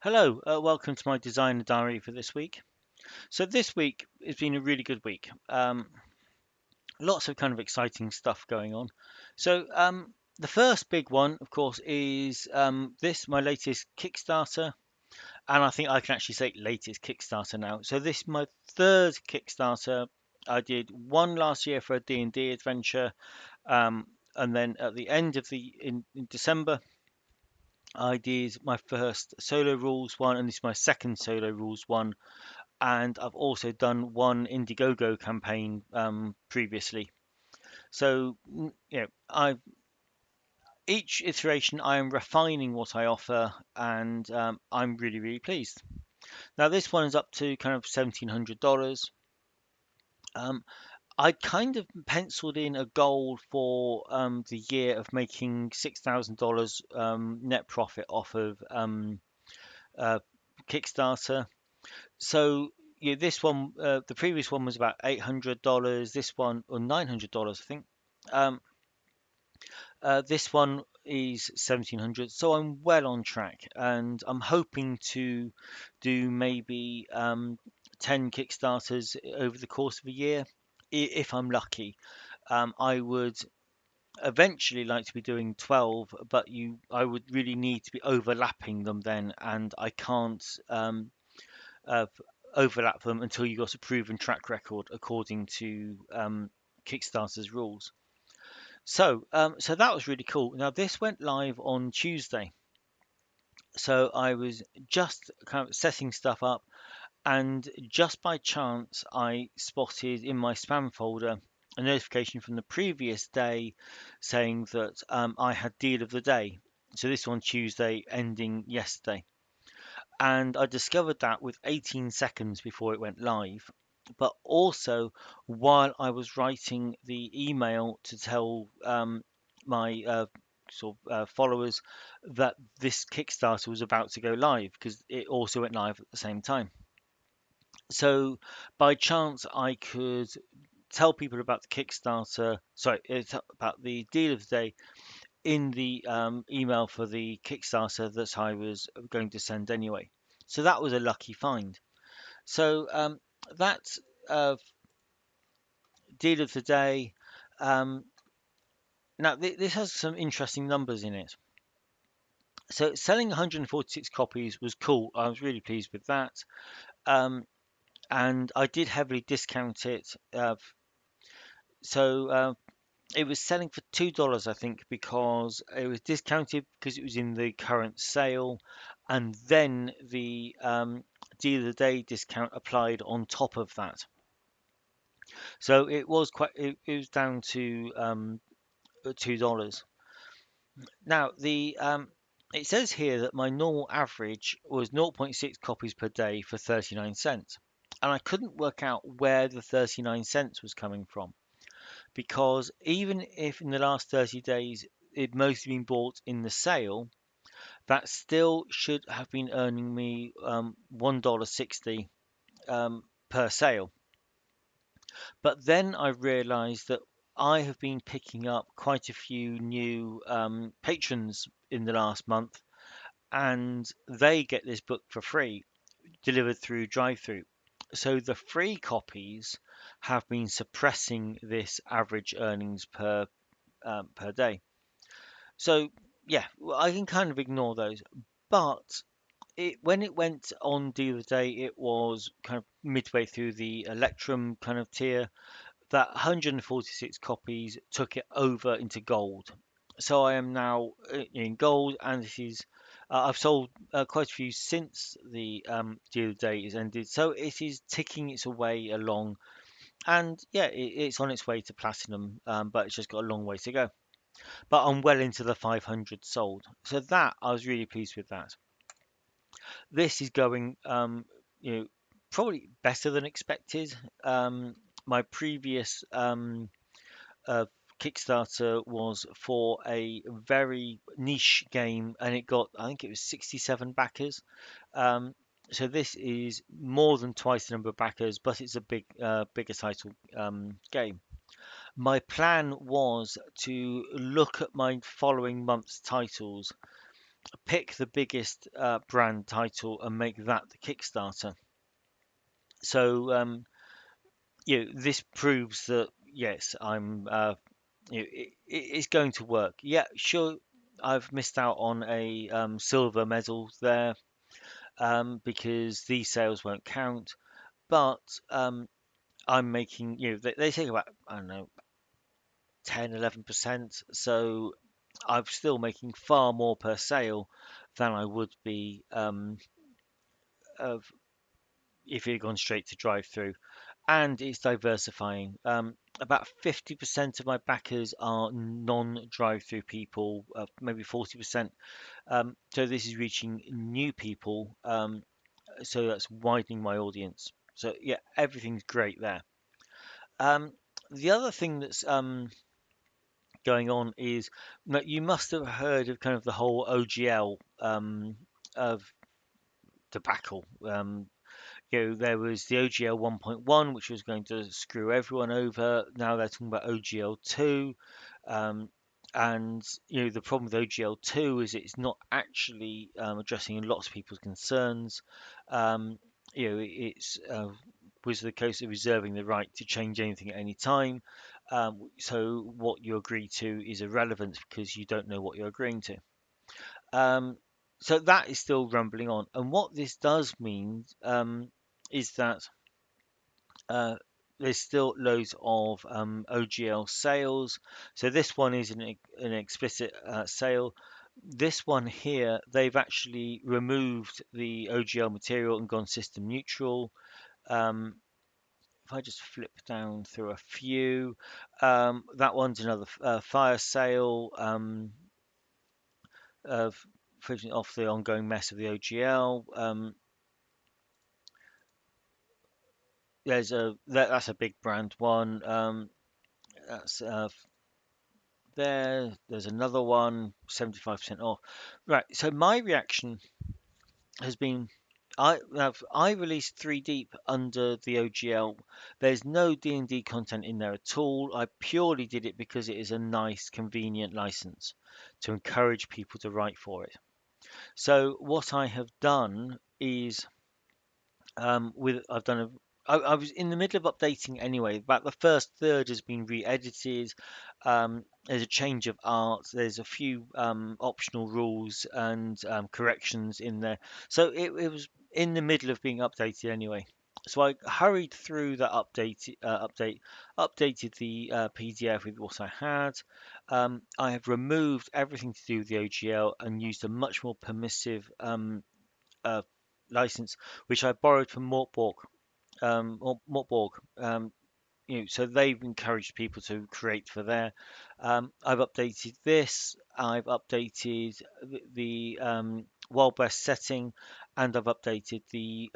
Hello, welcome to my designer diary for this week. So this week has been a really good week. Lots of kind of exciting stuff going on. So the first big one, of course, is this my latest Kickstarter, and I think I can actually say latest Kickstarter now. So this is my third Kickstarter. I did one last year for a D&D adventure, um, and then at the end of in December I did my first solo rules one, and this is my second solo rules one. And I've also done one Indiegogo campaign previously. So I each iteration I am refining what I offer, and I'm really pleased. Now this one is up to kind of $1,700. Um, I kind of penciled in a goal for the year of making $6,000 net profit off of uh, Kickstarter. So yeah, this one, the previous one was about $800. This one, or $900, I think. Um, this one is 1,700. So I'm well on track, and I'm hoping to do maybe 10 Kickstarters over the course of a year, if I'm lucky. I would eventually like to be doing 12, but I would really need to be overlapping them then, and I can't. Uh, Overlap them until you got a proven track record according to Kickstarter's rules. So that was really cool. Now this went live on Tuesday, so I was just kind of setting stuff up, and just by chance I spotted in my spam folder a notification from the previous day saying that I had deal of the day. So this one Tuesday ending yesterday. And I discovered that with 18 seconds before it went live. But also, while I was writing the email to tell my followers that this Kickstarter was about to go live, because it also went live at the same time. So, by chance, I could tell people about the Kickstarter, sorry, about the deal of the day in the email for the Kickstarter that I was going to send anyway. So that was a lucky find. So that's deal of the day. Um, Now this has some interesting numbers in it. So selling 146 copies was cool. I was really pleased with that. Um, and I did heavily discount it. So it was selling for $2, I think, because it was discounted because it was in the current sale, and then the deal of the day discount applied on top of that. So it was it was down to $2. Now it says here that my normal average was zero point 0.6 copies per day for 39 cents, and I couldn't work out where the 39 cents was coming from, because even if in the last 30 days it mostly been bought in the sale, that still should have been earning me $1.60 per sale. But then I realized that I have been picking up quite a few new patrons in the last month, and they get this book for free delivered through DriveThru. So the free copies have been suppressing this average earnings per day. So yeah, well, I can kind of ignore those. But when it went on deal of the day, it was kind of midway through the Electrum kind of tier. That 146 copies took it over into gold. So I am now in gold, and this is I've sold quite a few since the deal of the day is ended. So it is ticking its way along, and yeah, it's on its way to platinum, but it's just got a long way to go. But I'm well into the 500 sold, so that I was really pleased with that. This is going, you know, probably better than expected. My previous uh, Kickstarter was for a very niche game, and it got, I think it was 67 backers. Um, so this is more than twice the number of backers, but it's a bigger title game. My plan was to look at my following month's titles pick the biggest brand title and make that the Kickstarter. So this proves that yes, I'm it's going to work. Yeah, sure. I've missed out on a silver medal there because these sales won't count. But I'm making, they take about, I don't know, 10, 11%. So I'm still making far more per sale than I would be of if it had gone straight to drive through. And it's diversifying. About 50% of my backers are non-drive through people, maybe 40%. So this is reaching new people. So that's widening my audience. So yeah, everything's great there. Um, the other thing that's going on is that you must have heard of kind of the whole OGL of debacle. There was the OGL 1.1, which was going to screw everyone over. Now they're talking about OGL 2. Um, and the problem with OGL 2 is it's not actually addressing lots of people's concerns. It's was the case of reserving the right to change anything at any time. So what you agree to is irrelevant because you don't know what you're agreeing to. Um, so that is still rumbling on. And what this does mean is that uh, there's still loads of OGL sales. So this one is an explicit sale. This one here, they've actually removed the OGL material and gone system neutral. Um, if I just flip down through a few, that one's another fire sale of finishing off the ongoing mess of the OGL. That's a big brand one. That's There's another one, 75% off. Right. So my reaction has been, I released 3 Deep under the OGL. There's no D&D content in there at all. I purely did it because it is a nice, convenient license to encourage people to write for it. So what I have done is with I've done a I was in the middle of updating anyway. About the first third has been re-edited. There's a change of art. There's a few optional rules and corrections in there. So it was in the middle of being updated anyway. So I hurried through that updated the PDF with what I had. I have removed everything to do with the OGL and used a much more permissive uh, license, which I borrowed from Mortborg. Or Mortborg. So they've encouraged people to create for there. I've updated this. I've updated the Wild West setting, and I've updated the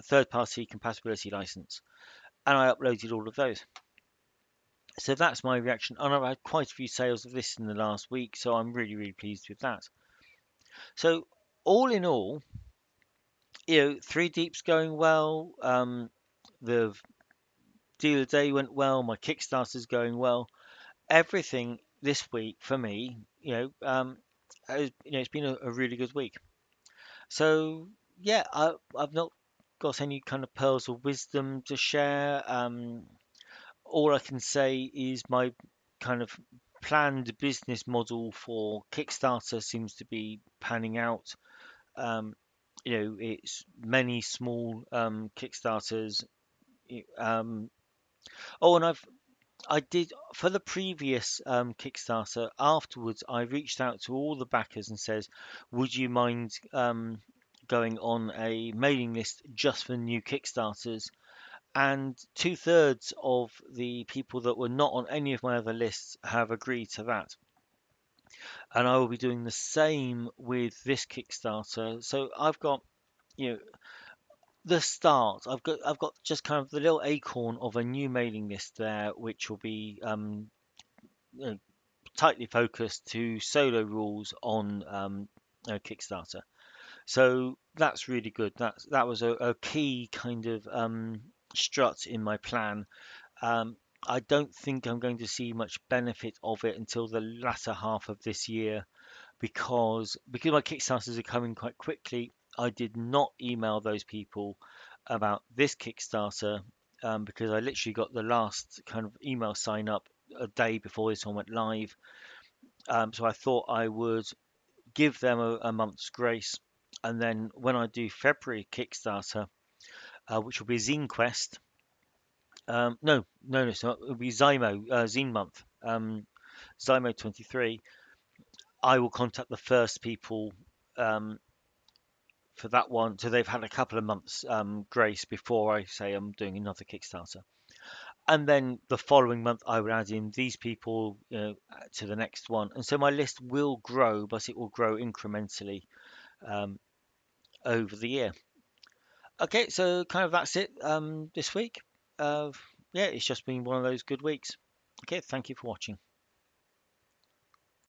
third-party compatibility license, and I uploaded all of those. So that's my reaction, and I've had quite a few sales of this in the last week, so I'm really, really pleased with that. So all in all, 3 Deep's going well. The deal of the day went well. My Kickstarter's going well. Everything this week for me, it's been a really good week. So yeah, I've not got any kind of pearls of wisdom to share. All I can say is my kind of planned business model for Kickstarter seems to be panning out. Um, it's many small Kickstarters. Um, oh, and I did for the previous Kickstarter. Afterwards, I reached out to all the backers and says, "Would you mind going on a mailing list just for new Kickstarters?" And 2/3 of the people that were not on any of my other lists have agreed to that. And I will be doing the same with this Kickstarter. So I've got, you know, the start. I've got just kind of the little acorn of a new mailing list there, which will be you know, tightly focused to solo rules on Kickstarter. So that's really good. That was a key kind of strut in my plan. Um, I don't think I'm going to see much benefit of it until the latter half of this year. because my Kickstarters are coming quite quickly. I did not email those people about this Kickstarter because I literally got the last kind of email sign up a day before this one went live. So I thought I would give them a month's grace, and then when I do February Kickstarter, which will be Zine Quest. No, it's not. It'll be Zymo, Zine Month, Zymo 23. I will contact the first people um, for that one, so they've had a couple of months grace before I say I'm doing another Kickstarter. And then the following month, I would add in these people, to the next one, and so my list will grow, but it will grow incrementally um, over the year. Okay, so kind of that's it this week. Uh, yeah, it's just been one of those good weeks. Okay, thank you for watching.